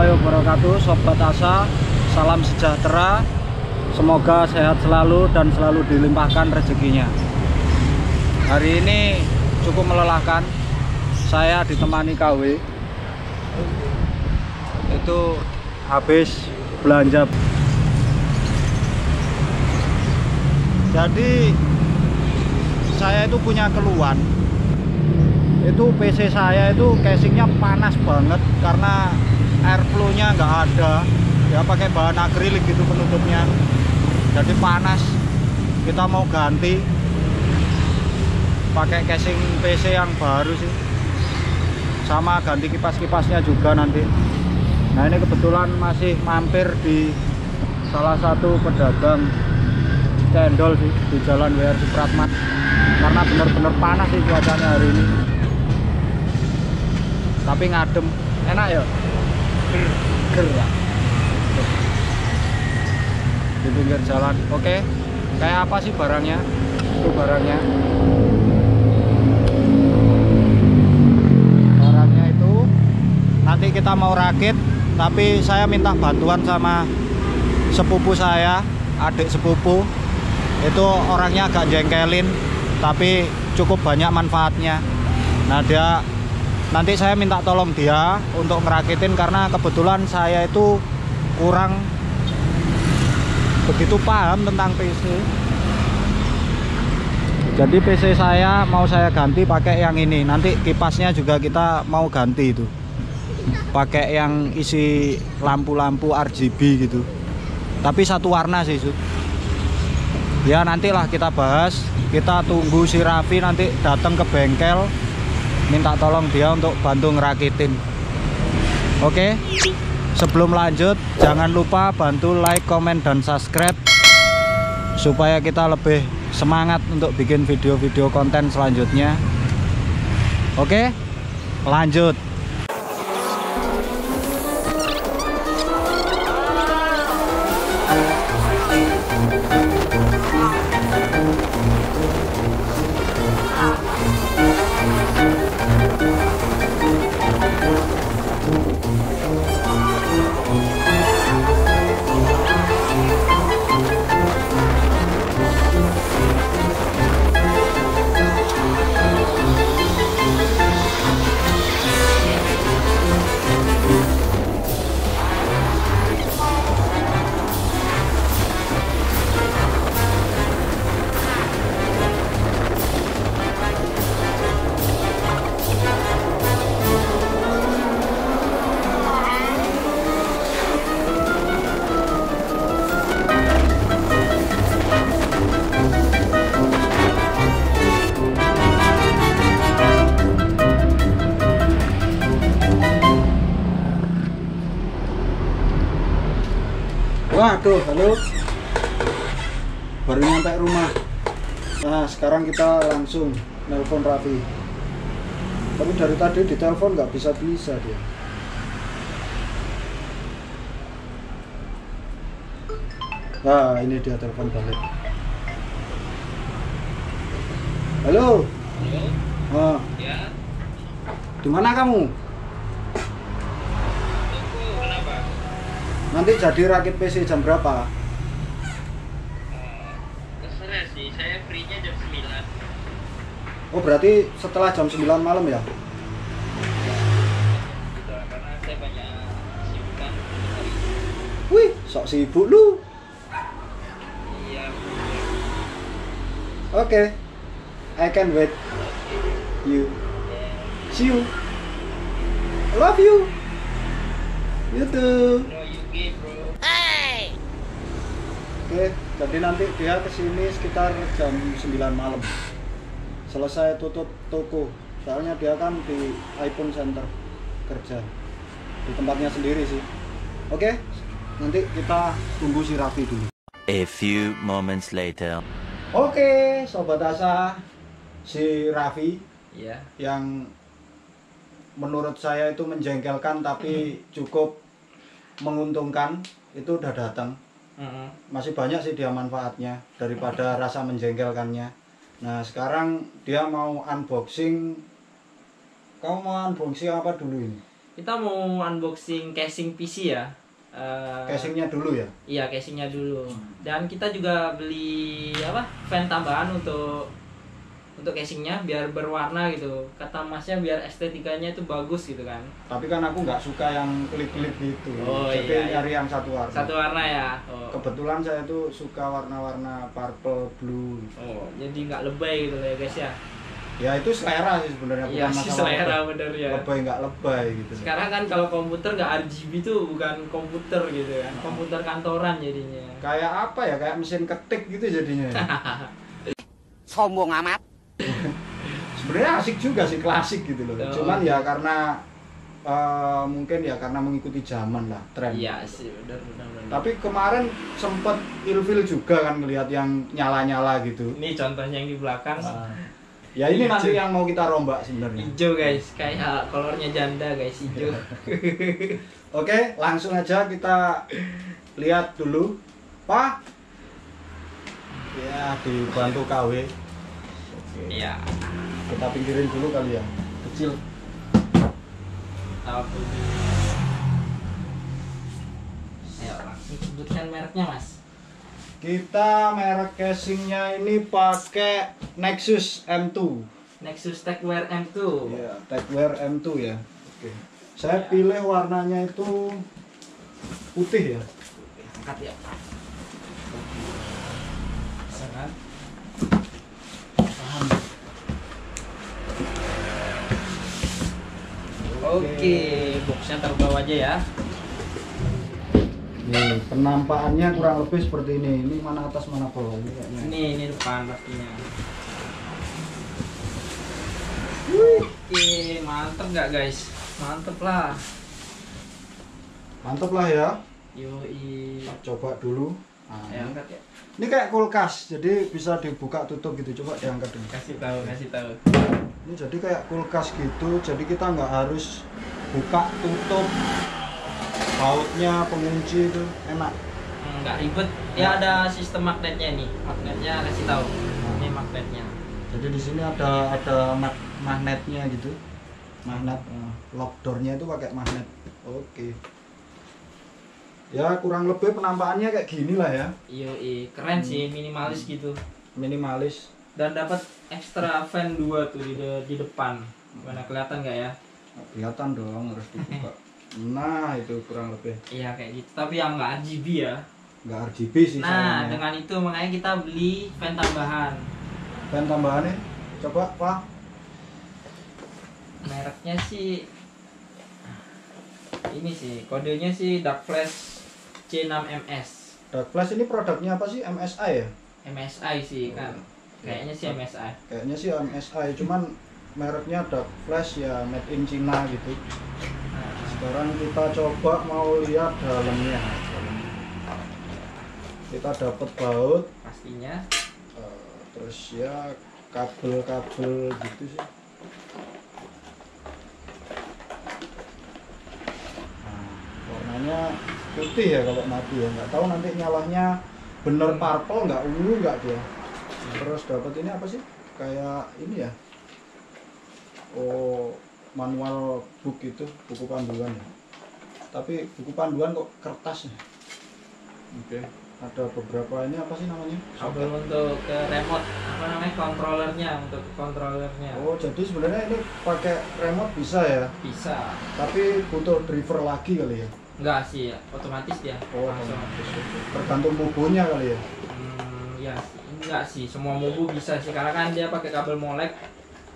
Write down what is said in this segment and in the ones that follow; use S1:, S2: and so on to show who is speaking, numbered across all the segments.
S1: warahmatullahi wabarakatuh, Sobat Asa. Salam sejahtera, semoga sehat selalu dan selalu dilimpahkan rezekinya. Hari ini cukup melelahkan. Saya ditemani KW. Itu habis belanja. Jadi saya itu punya keluhan. Itu PC saya itu casingnya panas banget karena airflow-nya nggak ada. Ya pakai bahan akrilik gitu penutupnya. Jadi panas. Kita mau ganti pakai casing PC yang baru sih. Sama ganti kipas-kipasnya juga nanti. Nah, ini kebetulan masih mampir di salah satu pedagang cendol sih di Jalan WR Supratman. Karena benar-benar panas sih cuacanya hari ini. Tapi ngadem, enak ya, gerak di pinggir jalan. Oke, kayak apa sih barangnya? Itu barangnya itu nanti kita mau rakit, tapi saya minta bantuan sama sepupu saya, adik sepupu. Itu orangnya agak jengkelin, tapi cukup banyak manfaatnya. Nah, nanti saya minta tolong dia untuk ngerakitin karena kebetulan saya itu kurang begitu paham tentang PC. Jadi PC saya mau saya ganti pakai yang ini. Nanti kipasnya juga kita mau ganti itu. Pakai yang isi lampu-lampu RGB gitu. Tapi satu warna sih, Sud. Ya nantilah kita bahas. Kita tunggu si Raffi nanti datang ke bengkel. Minta tolong dia untuk bantu ngerakitin. Oke, sebelum lanjut jangan lupa bantu like, komen, dan subscribe supaya kita lebih semangat untuk bikin video-video konten selanjutnya. Oke, lanjut. Waduh, halo. Baru nyampe rumah. Nah, sekarang kita langsung nelpon Raffi. Tapi dari tadi ditelepon nggak bisa-bisa dia. Nah, ini dia telepon balik. Halo.
S2: Halo.
S1: Oh.
S2: Ya.
S1: Di mana kamu?
S2: Kenapa?
S1: Nanti jadi rakit PC jam berapa?
S2: Terserah sih, saya free-nya jam 9.
S1: Oh, berarti setelah jam 9 malam ya?
S2: Gitu, karena saya banyak kesibukan hari.
S1: Wih, sok sibuk lu.
S2: Iya.
S1: Oke. I can wait. You. See you. I love you. You too.
S2: No, you gay, bro.
S1: Oke, jadi nanti dia kesini sekitar jam 9 malam. Selesai tutup toko. Soalnya dia kan di iPhone Center kerja. Di tempatnya sendiri sih. Oke, nanti kita tunggu si Raffi dulu.
S3: A few moments later.
S1: Oke, Sobat Asa, si Raffi
S2: Iya.
S1: yang menurut saya itu menjengkelkan tapi cukup menguntungkan itu udah datang. Masih banyak sih dia manfaatnya daripada rasa menjengkelkannya. Nah, sekarang dia mau unboxing. Kamu mau unboxing apa dulu ini?
S4: kita mau unboxing casing PC ya.
S1: Casingnya dulu ya.
S4: Iya, casingnya dulu. Dan kita juga beli fan tambahan untuk casingnya biar berwarna gitu. Kata masnya biar estetikanya itu bagus gitu kan.
S1: Tapi kan aku nggak suka yang klip-klip gitu.
S4: Oh,
S1: jadi
S4: iya.
S1: nyari yang satu warna.
S4: Satu warna ya. Oh.
S1: Kebetulan saya tuh suka warna-warna purple, blue.
S4: Oh, jadi nggak lebay gitu ya guys ya.
S1: Ya itu selera sih sebenarnya,
S4: Iya
S1: bukan
S4: sih,
S1: masalah
S4: selera bener ya.
S1: lebay nggak lebay gitu.
S4: Sekarang kan kalau komputer nggak RGB tuh bukan komputer gitu kan. Komputer kantoran jadinya.
S1: Kayak apa ya, kayak mesin ketik gitu jadinya.
S5: Sombong amat.
S1: Sebenarnya asik juga sih, klasik gitu loh.
S4: Oh.
S1: Cuman ya karena mungkin ya karena mengikuti zaman lah, tren.
S4: Iya sih, bener.
S1: Tapi kemarin sempet ilfil juga kan ngelihat yang nyala-nyala gitu.
S4: Ini contohnya yang di belakang.
S1: Ya ini
S4: Hijau.
S1: nanti yang mau kita rombak sebenarnya.
S4: Hijau guys, kayak kolornya janda guys, hijau.
S1: Oke, langsung aja kita lihat dulu. Pak. Ya, dibantu KW. Oke.
S4: Iya.
S1: Kita pinggirin dulu kali ya. Kecil.
S4: Tahu. Ayo langsung sebutkan mereknya mas.
S1: Kita merek casingnya ini pakai Nexus M2.
S4: Nexus Techwear M2.
S1: Ya, Techwear M2 ya. Oke. Saya pilih warnanya itu putih ya.
S4: Angkat ya. Sangat. Oke, boxnya taruh bawah aja ya.
S1: Nih, penampakannya kurang lebih seperti ini. Ini mana atas mana bawah ini kayaknya.
S4: Ini depan pastinya. Oke, mantep nggak guys? Mantep lah.
S1: Mantap lah ya.
S4: Yoi.
S1: Coba dulu. Nah,
S4: Ayo angkat ya.
S1: ini kayak kulkas, jadi bisa dibuka tutup gitu. Coba diangkat dulu.
S4: Kasih tahu.
S1: Ini jadi kayak kulkas gitu, jadi kita nggak harus buka tutup. Bautnya, pengunci itu enak.
S4: Nggak ribet. Ya ada sistem magnetnya nih. Magnetnya kasih tahu. Ini magnetnya.
S1: Jadi di sini ada magnetnya gitu. Magnet lock door-nya itu pakai magnet. Oke. Ya kurang lebih penampakannya kayak gini lah ya.
S4: Yoi, keren sih, minimalis gitu.
S1: Minimalis.
S4: Dan dapat ekstra fan 2 tuh di depan. Mana kelihatan nggak ya?
S1: Kelihatan dong, harus dibuka. Nah itu kurang lebih.
S4: Iya kayak gitu. Tapi yang nggak RGB ya.
S1: Nggak RGB sih
S4: Nah,
S1: sayangnya.
S4: dengan itu makanya kita beli fan tambahan.
S1: Dan tambahannya, coba Pak.
S4: Mereknya sih ini sih, kodenya sih Dark Flash C6MS.
S1: Dark Flash ini produknya apa sih? MSI ya?
S4: MSI sih kan. Kayaknya sih MSI.
S1: Kayaknya sih MSI, cuman mereknya Dark Flash ya, made in China gitu. Sekarang kita coba mau lihat dalamnya. Kita dapat baut,
S4: Pastinya.
S1: terus ya kabel-kabel gitu sih. Nah, warnanya putih ya kalau mati ya, nggak tahu nanti nyalahnya bener purple nggak, ungu nggak dia. Terus dapat ini apa sih? Kayak ini ya. Oh, manual book itu, buku panduan ya. Tapi buku panduan kok kertas ya. Oke. Ada beberapa ini apa sih namanya?
S4: Kabel untuk ke remote, apa namanya, kontrolernya, untuk ke kontrolernya.
S1: Oh, jadi sebenarnya ini pakai remote bisa ya,
S4: Bisa.
S1: tapi butuh driver lagi kali ya.
S4: Enggak sih, otomatis dia.
S1: Oh,
S4: Langsung.
S1: tergantung mobonya kali ya.
S4: Ya sih, enggak sih, semua mobu bisa sih karena kan dia pakai kabel molek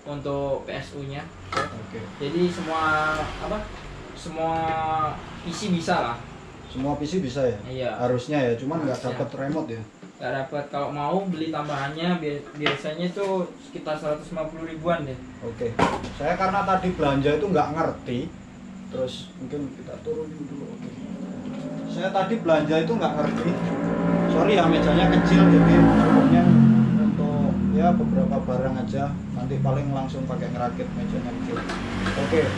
S4: untuk PSU-nya.
S1: Oke.
S4: Jadi semua semua PC bisa lah.
S1: Semua PC bisa ya?
S4: Iya.
S1: Harusnya ya, cuman nggak
S4: Harusnya.
S1: dapat remote ya.
S4: Nggak dapat, kalau mau beli tambahannya biasanya itu sekitar 150 ribuan deh.
S1: Oke. Saya karena tadi belanja itu nggak ngerti, terus mungkin kita turunin dulu. Oke. Saya tadi belanja itu nggak ngerti. Sorry ya, mejanya kecil, jadi cukupnya untuk ya beberapa barang aja. Nanti paling langsung pakai ngerakit, mejanya kecil. Oke.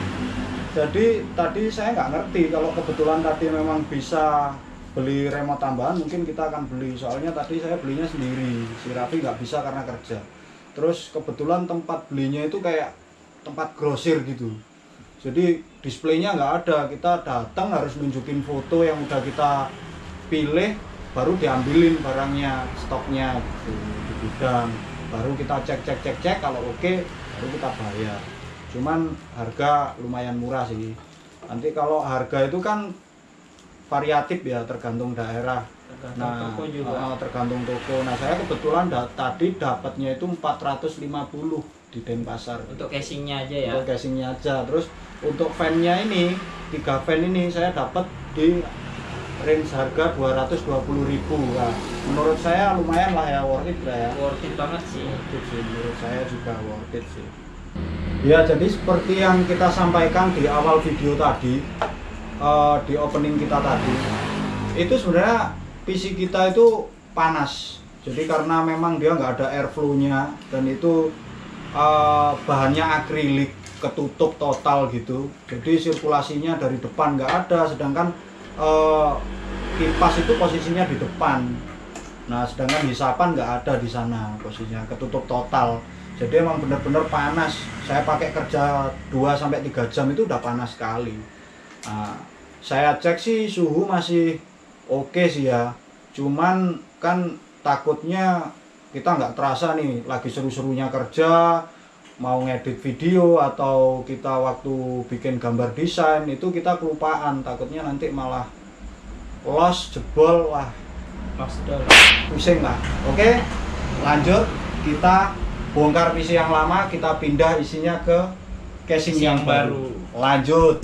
S1: Jadi tadi saya nggak ngerti, kalau kebetulan tadi memang bisa beli remote tambahan, mungkin kita akan beli. Soalnya tadi saya belinya sendiri, si Raffi nggak bisa karena kerja. Terus kebetulan tempat belinya itu kayak tempat grosir gitu. Jadi displaynya nggak ada, kita datang harus nunjukin foto yang udah kita pilih, baru diambilin barangnya, stoknya gitu di gudang. Baru kita cek kalau oke, baru kita bayar. Cuman harga lumayan murah sih. Nanti kalau harga itu kan variatif ya, tergantung daerah.
S4: Tergantung toko juga.
S1: Tergantung toko. Nah, saya kebetulan tadi dapatnya itu 450 di Denpasar.
S4: Untuk casingnya aja ya.
S1: Untuk casingnya aja. Terus untuk fan-nya ini, 3 fan ini saya dapat di range harga 220.000. Nah, menurut saya lumayan lah ya, worth it lah ya.
S4: Worth it banget sih.
S1: Worth it sih, menurut saya juga worth it sih. Ya, jadi seperti yang kita sampaikan di awal video tadi, di opening kita tadi, itu sebenarnya PC kita itu panas. Jadi karena memang dia nggak ada airflow-nya dan itu bahannya akrilik, ketutup total gitu. Jadi sirkulasinya dari depan nggak ada, sedangkan kipas itu posisinya di depan. Nah, sedangkan hisapan nggak ada di sana, posisinya ketutup total. Jadi emang bener-bener panas. Saya pakai kerja 2-3 jam itu udah panas sekali. Nah, saya cek sih suhu masih oke sih ya. Cuman kan takutnya kita nggak terasa nih lagi seru-serunya kerja, mau ngedit video atau kita waktu bikin gambar desain itu kita kelupaan, takutnya nanti malah los, jebol, wah pusing lah. Oke, lanjut, kita bongkar PC yang lama, kita pindah isinya ke casing yang baru. Lanjut.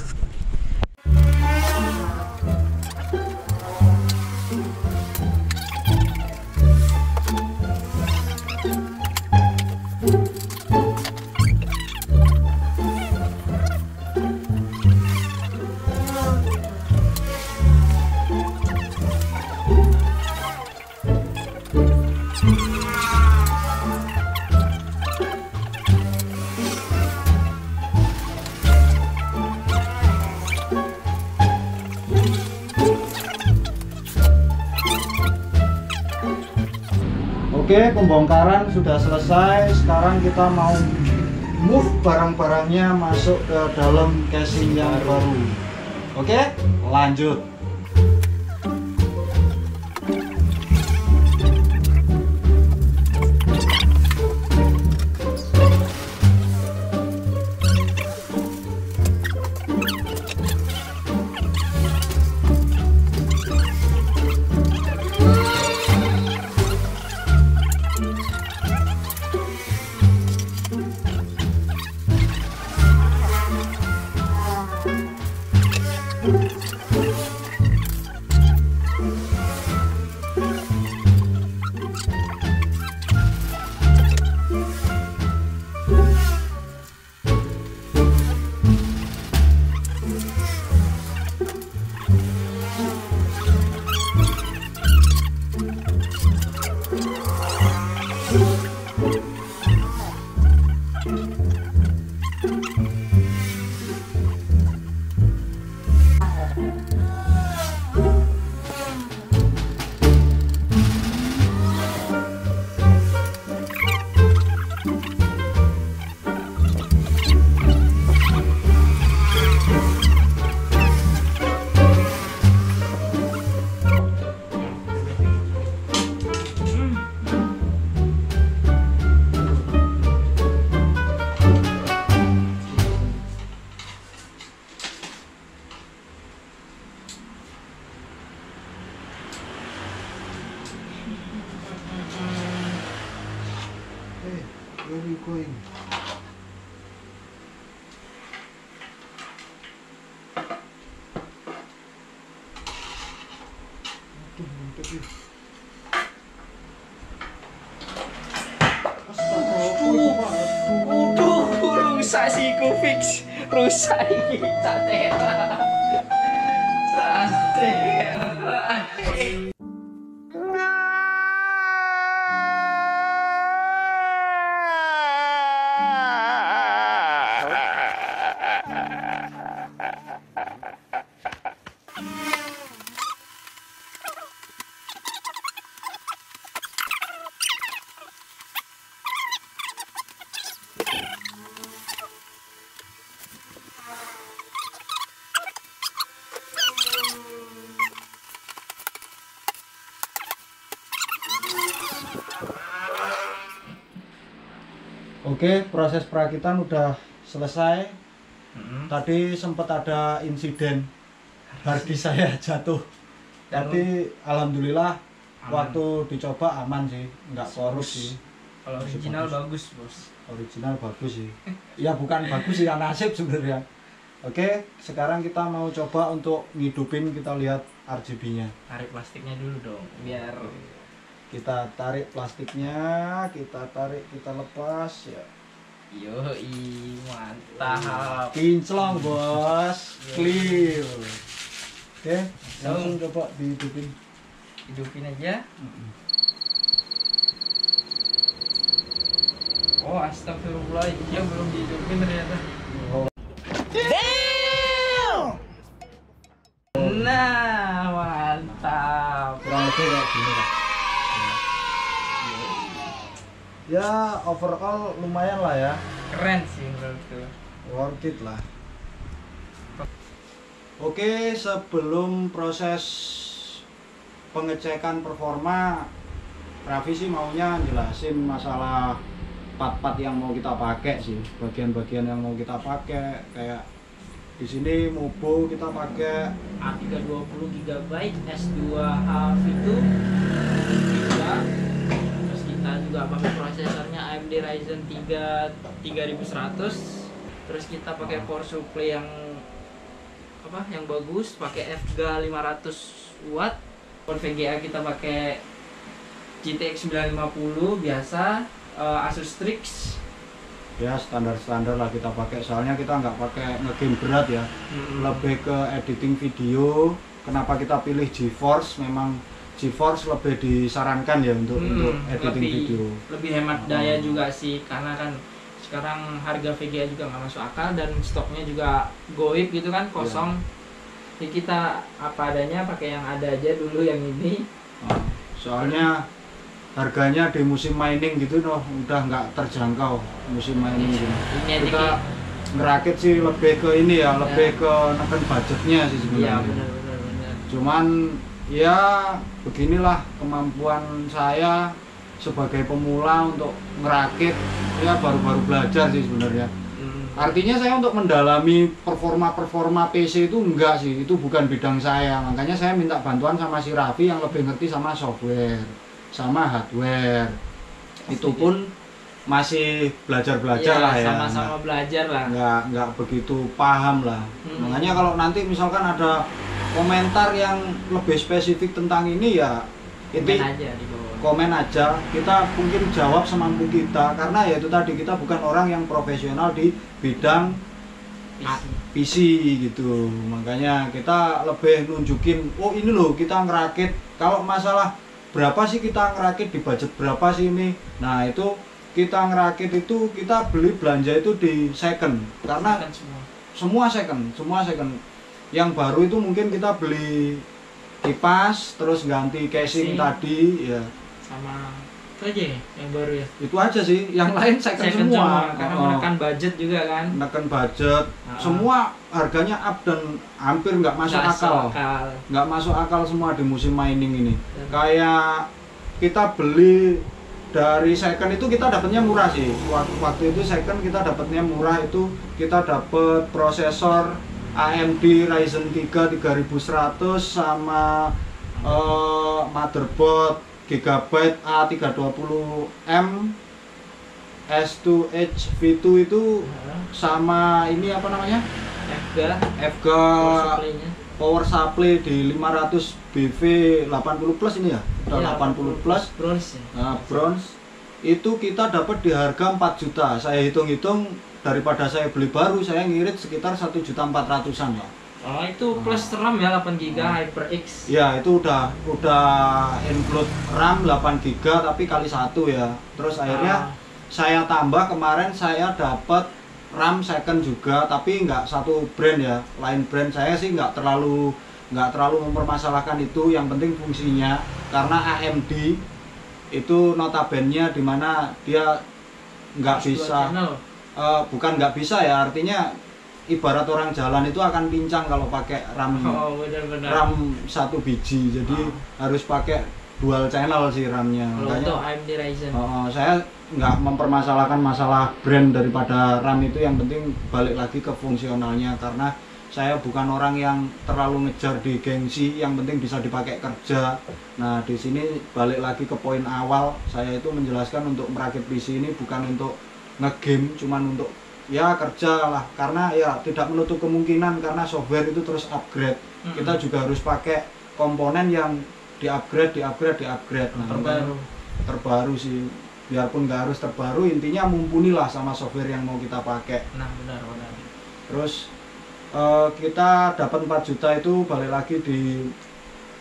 S1: Oke, pembongkaran sudah selesai. Sekarang kita mau move barang-barangnya masuk ke dalam casing yang baru. Oke, lanjut. Where are you going? Aduh, mantap ya.
S4: Rusak sih ku fix. Rusak iki satera.
S1: Oke, proses perakitan udah selesai. Tadi sempat ada insiden hardi saya jatuh. Tapi alhamdulillah
S4: Aman.
S1: waktu dicoba aman sih, nggak korup sih.
S4: Kalau
S1: Masih
S4: original
S1: bagus.
S4: bagus, Bos.
S1: Original bagus sih. Ya bukan bagus sih, ya nasib sebenarnya. Oke, sekarang kita mau coba untuk ngidupin, kita lihat RGB-nya.
S4: Tarik plastiknya dulu dong, biar
S1: Kita tarik plastiknya, kita tarik, kita lepas ya.
S4: yoi, mantap.
S1: Kinclong bos, clear. Oke, langsung coba dihidupin.
S4: Hidupin aja. Oh, astagfirullah, dia belum dihidupin ternyata. Nah, mantap.
S1: Kurang lebih kayak gini lah. Ya overall lumayan lah ya,
S4: Keren sih menurutku.
S1: worth it lah. Oke, sebelum proses pengecekan performa, Raffi sih maunya jelasin masalah part-part yang mau kita pakai sih, bagian-bagian yang mau kita pakai. Kayak di sini Mobo kita pakai
S4: A320 GB S2 itu juga. Terus kita juga pakai prosesornya AMD Ryzen 3 3100. Terus kita pakai power supply yang yang bagus, pakai FGA 500 watt. Port VGA kita pakai GTX 950 biasa, Asus Strix.
S1: ya standar-standar lah kita pakai, soalnya kita nggak pakai ngegame berat ya, lebih ke editing video. Kenapa kita pilih GeForce? Memang GeForce lebih disarankan ya untuk editing video.
S4: Lebih hemat daya juga sih, karena kan sekarang harga VGA juga nggak masuk akal dan stoknya juga goib gitu kan, kosong. Jadi kita apa adanya, pakai yang ada aja dulu yang ini.
S1: Soalnya harganya di musim mining gitu udah nggak terjangkau musim mining gitu.
S4: Ini
S1: Kita ngerakit sih lebih ke ini ya, lebih ke neken budgetnya sih
S4: Iya
S1: sebenarnya.
S4: benar.
S1: Cuman ya beginilah kemampuan saya sebagai pemula untuk ngerakit, ya baru-baru belajar sih sebenarnya. Artinya saya untuk mendalami performa PC itu enggak sih, itu bukan bidang saya. Makanya saya minta bantuan sama si Raffi yang lebih ngerti sama software, sama hardware. Itu pun masih belajar-belajar lah ya.
S4: Sama-sama belajar lah.
S1: Nggak begitu paham lah. Makanya kalau nanti misalkan ada komentar yang lebih spesifik tentang ini ya
S4: Komen aja di bawah.
S1: komen aja, kita mungkin jawab semampu kita, karena ya itu tadi, kita bukan orang yang profesional di bidang PC gitu. Makanya kita lebih nunjukin, oh ini loh kita ngerakit. Kalau masalah berapa sih kita ngerakit, di budget berapa sih ini, nah itu kita ngerakit itu kita beli belanja itu di second, karena semua second. Yang baru itu mungkin kita beli kipas terus ganti casing tadi ya,
S4: sama itu aja ya, yang baru ya.
S1: itu aja sih, yang lain second semua.
S4: Karena menekan budget juga kan.
S1: Menekan budget, semua harganya up dan hampir nggak masuk akal. Nggak masuk akal semua di musim mining ini. Kayak kita beli dari second itu kita dapatnya murah sih. Waktu itu second kita dapatnya murah, itu kita dapat prosesor AMD Ryzen 3 3100 sama motherboard Gigabyte A320M S2H V2 itu sama ini apa namanya? FGA power supply di 500 BV 80 plus ini ya? Udah 80 plus
S4: bronze ya?
S1: Nah, bronze itu kita dapat di harga 4 juta. Saya hitung-hitung, daripada saya beli baru, saya ngirit sekitar 1.400.000-an lah.
S4: Oh, itu plus RAM ya 8 GB HyperX.
S1: Ya, itu udah include RAM 8 GB tapi kali 1 ya. Terus akhirnya saya tambah, kemarin saya dapat RAM second juga, tapi nggak satu brand ya, lain brand. Saya sih nggak terlalu mempermasalahkan itu, yang penting fungsinya. Karena AMD itu notabene dimana dia nggak bisa, bukan nggak bisa ya, artinya ibarat orang jalan itu akan pincang kalau pakai RAM RAM 1 biji. Jadi harus pakai dual channel sih RAM-nya.
S4: Kalau untuk AMD Ryzen.
S1: Saya nggak mempermasalahkan masalah brand daripada RAM itu, yang penting balik lagi ke fungsionalnya, karena saya bukan orang yang terlalu ngejar di gengsi, yang penting bisa dipakai kerja. Nah, di sini balik lagi ke poin awal, saya itu menjelaskan untuk merakit PC ini bukan untuk ngegame, cuman untuk ya kerja lah, karena ya tidak menutup kemungkinan karena software itu terus upgrade. Kita juga harus pakai komponen yang di-upgrade. Nah, terbaru sih, biarpun nggak harus terbaru, intinya mumpunilah sama software yang mau kita pakai.
S4: Nah, benar.
S1: Terus kita dapat 4 juta itu balik lagi di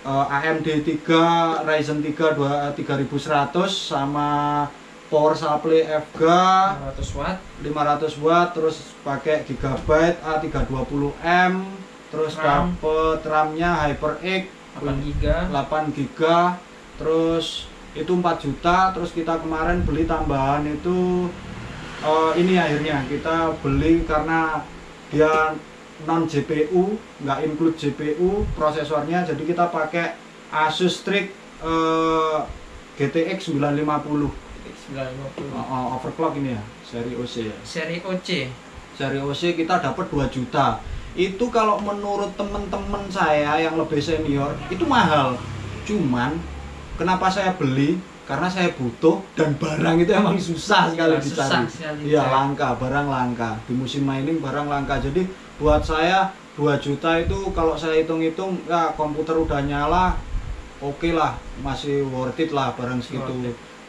S1: AMD 3 Ryzen 3 3100 sama power supply FGA 500 watt, terus pakai Gigabyte A320M, terus dapet RAM-nya HyperX 8 GB, terus itu 4 juta. Terus kita kemarin beli tambahan itu ini akhirnya kita beli karena dia non GPU, nggak include GPU prosesornya, jadi kita pakai Asus Strix GTX 950 overclock ini ya, seri OC ya. Seri OC kita dapat 2 juta. Itu kalau menurut temen-temen saya yang lebih senior itu mahal. Cuman kenapa saya beli? Karena saya butuh, dan barang itu emang susah sekali dicari. Iya, langka, barang langka. Di musim mining barang langka. Jadi buat saya 2 juta itu kalau saya hitung-hitung ya komputer udah nyala, oke lah, masih worth it lah barang segitu.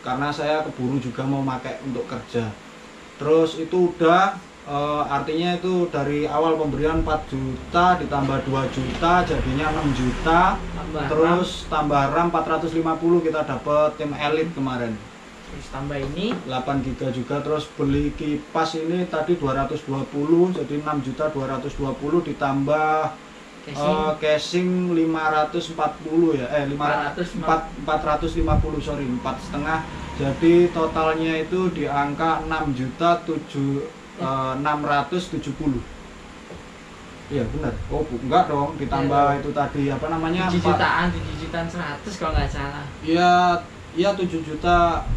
S1: Karena saya keburu juga mau pakai untuk kerja. Terus itu udah artinya itu dari awal pemberian 4 juta ditambah 2 juta jadinya 6 juta. Terus tambah RAM 450, kita dapat tim Elite kemarin.
S4: Terus tambah ini
S1: 8 GB juga. Terus beli kipas ini tadi 220, jadi 6 juta 220 ditambah casing 540 ya, 450 sorry, 4,5. Jadi totalnya itu di angka 6 juta 670. Iya benar. Oh enggak dong, ditambah itu tadi apa namanya?
S4: 7 jutaan 100 kalau nggak salah.
S1: Iya 7 juta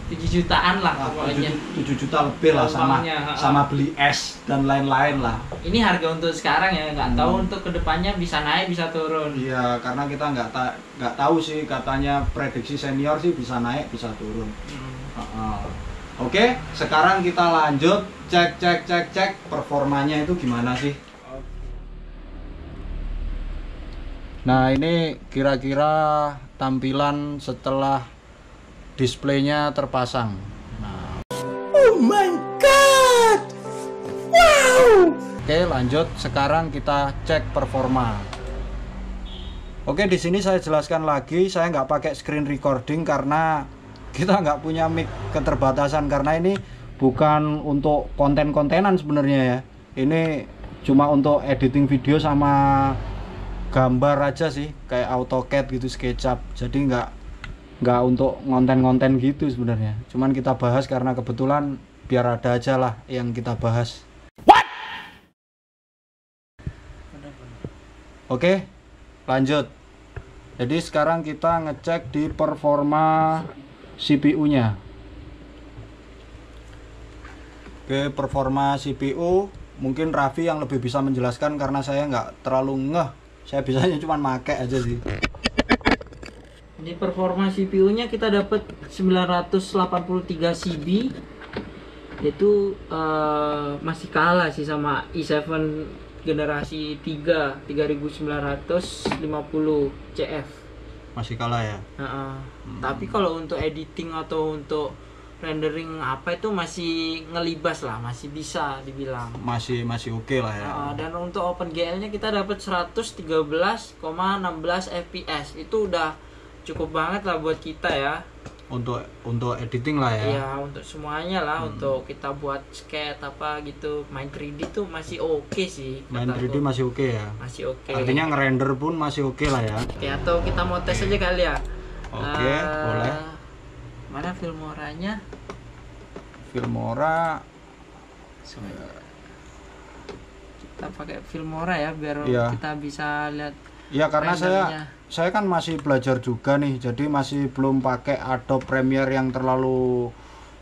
S4: 7 jutaan lah pokoknya.
S1: 7 juta lebih lah sama beli es dan lain-lain lah.
S4: Ini harga untuk sekarang ya, nggak tahu untuk kedepannya bisa naik bisa turun.
S1: Iya, karena kita nggak tahu sih, katanya prediksi senior sih bisa naik bisa turun. Oke, sekarang kita lanjut cek performanya itu gimana sih. Nah, ini kira-kira tampilan setelah displaynya terpasang. Nah. Oh my god! Wow! Oke, lanjut. Sekarang kita cek performa. Oke, di sini saya jelaskan lagi, saya nggak pakai screen recording karena kita nggak punya mic, keterbatasan, karena ini bukan untuk konten-kontenan sebenarnya ya. Ini cuma untuk editing video sama gambar aja sih, kayak AutoCAD gitu, SketchUp. Jadi nggak untuk konten-konten gitu sebenarnya. Cuman kita bahas karena kebetulan biar ada aja lah yang kita bahas. What? Oke, lanjut. Jadi sekarang kita ngecek di performa CPU-nya. Oke, performa CPU mungkin Raffi yang lebih bisa menjelaskan karena saya nggak terlalu ngeh. Saya bisanya cuma make aja sih.
S4: Di performa CPU-nya kita dapat 983 CB. Itu masih kalah sih sama i7 generasi 3 3950 CF.
S1: Masih kalah ya.
S4: Tapi kalau untuk editing atau untuk rendering apa itu masih ngelibas lah, masih bisa dibilang. Masih
S1: oke lah ya.
S4: Dan untuk OpenGL-nya kita dapat 113,16 fps. Itu udah cukup banget lah buat kita ya.
S1: Untuk editing lah ya.
S4: Iya, untuk semuanya lah. Untuk kita buat skate apa gitu, main 3D tuh masih oke sih.
S1: Main 3D masih oke ya.
S4: Masih oke.
S1: Artinya ngerender pun masih oke lah ya.
S4: Oke, atau kita mau tes aja kali ya.
S1: Oke, boleh.
S4: Mana Filmoranya?
S1: Filmora
S4: kita pakai Filmora ya biar kita bisa lihat
S1: Ya karena
S4: rendernya.
S1: saya kan masih belajar juga nih, jadi masih belum pakai Adobe Premiere yang terlalu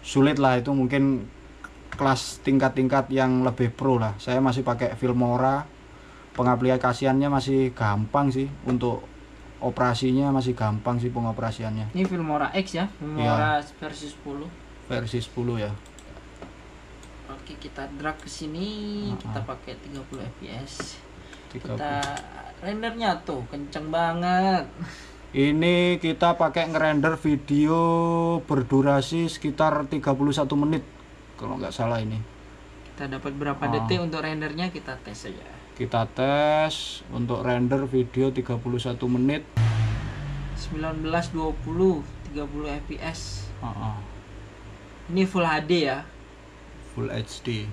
S1: sulit lah, itu mungkin kelas tingkat-tingkat yang lebih pro lah. Saya masih pakai Filmora, pengaplikasiannya masih gampang sih, untuk operasinya masih gampang sih pengoperasiannya.
S4: Ini Filmora X ya, Filmora versi 10.
S1: Versi 10 ya.
S4: Oke, kita drag ke sini, kita pakai 30 fps.
S1: 30.
S4: Kita rendernya tuh kenceng banget.
S1: Ini kita pakai ngerender video berdurasi sekitar 31 menit kalau nggak salah ini.
S4: Kita dapat berapa detik untuk rendernya, kita tes saja.
S1: Kita tes untuk render video 31 menit.
S4: 1920 30 fps. Ini full HD ya.
S1: Full HD.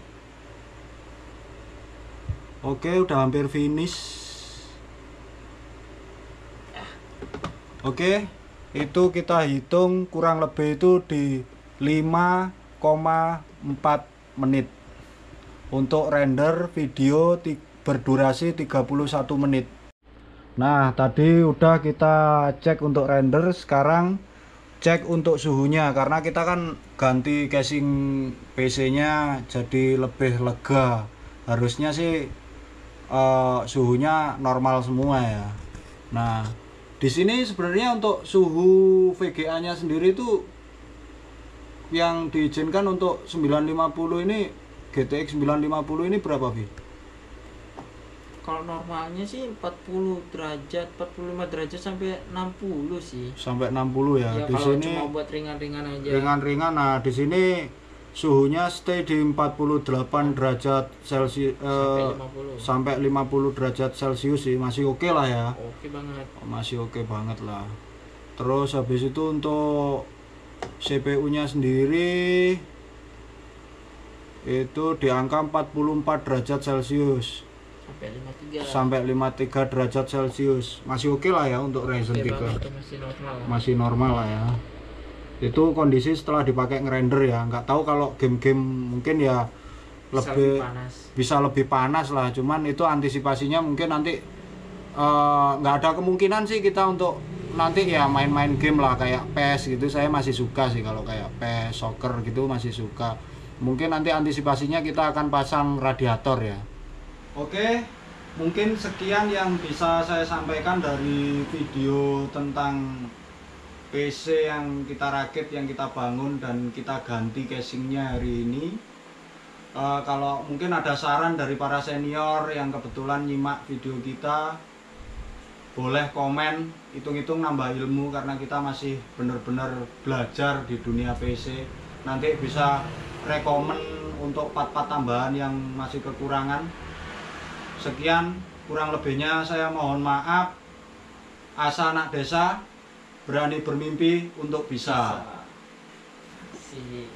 S1: Oke, udah hampir finish. Oke, itu kita hitung kurang lebih itu di 5,4 menit untuk render video berdurasi 31 menit. Nah, tadi udah kita cek untuk render, sekarang cek untuk suhunya, karena kita kan ganti casing PC-nya jadi lebih lega. Harusnya sih suhunya normal semua ya. Nah, di sini sebenarnya untuk suhu VGA-nya sendiri itu yang diizinkan untuk 950 ini, GTX 950 ini berapa, Vi?
S4: Kalau normalnya sih 40 derajat, 45 derajat sampai 60 sih.
S1: Sampai 60 ya.
S4: Ya
S1: Di
S4: kalau
S1: sini
S4: cuma buat ringan-ringan aja.
S1: ringan-ringan. Nah, di sini suhunya stay di 48 derajat Celcius sampai 50 derajat Celcius sih, masih oke lah ya.
S4: Oke banget.
S1: Masih oke banget lah. Terus habis itu untuk CPU-nya sendiri itu di angka 44 derajat Celcius
S4: sampai 53.
S1: sampai 53 derajat Celcius. Masih oke lah ya untuk Ryzen 3.
S4: Masih normal.
S1: Masih normal lah ya. Itu kondisi setelah dipakai ngerender ya. Nggak tahu kalau game-game mungkin ya bisa lebih panas lah. Cuman itu antisipasinya mungkin nanti nggak ada kemungkinan sih kita untuk nanti ya main-main game lah kayak PES gitu. Saya masih suka sih kalau kayak PES soccer gitu, masih suka. Mungkin nanti antisipasinya kita akan pasang radiator ya. Oke, mungkin sekian yang bisa saya sampaikan dari video tentang PC yang kita rakit, yang kita bangun dan kita ganti casingnya hari ini. Kalau mungkin ada saran dari para senior yang kebetulan nyimak video kita, boleh komen, hitung-hitung nambah ilmu, karena kita masih benar-benar belajar di dunia PC. Nanti bisa rekomen untuk part-part tambahan yang masih kekurangan. Sekian, kurang lebihnya saya mohon maaf. Asa anak desa, berani bermimpi untuk bisa.
S4: Si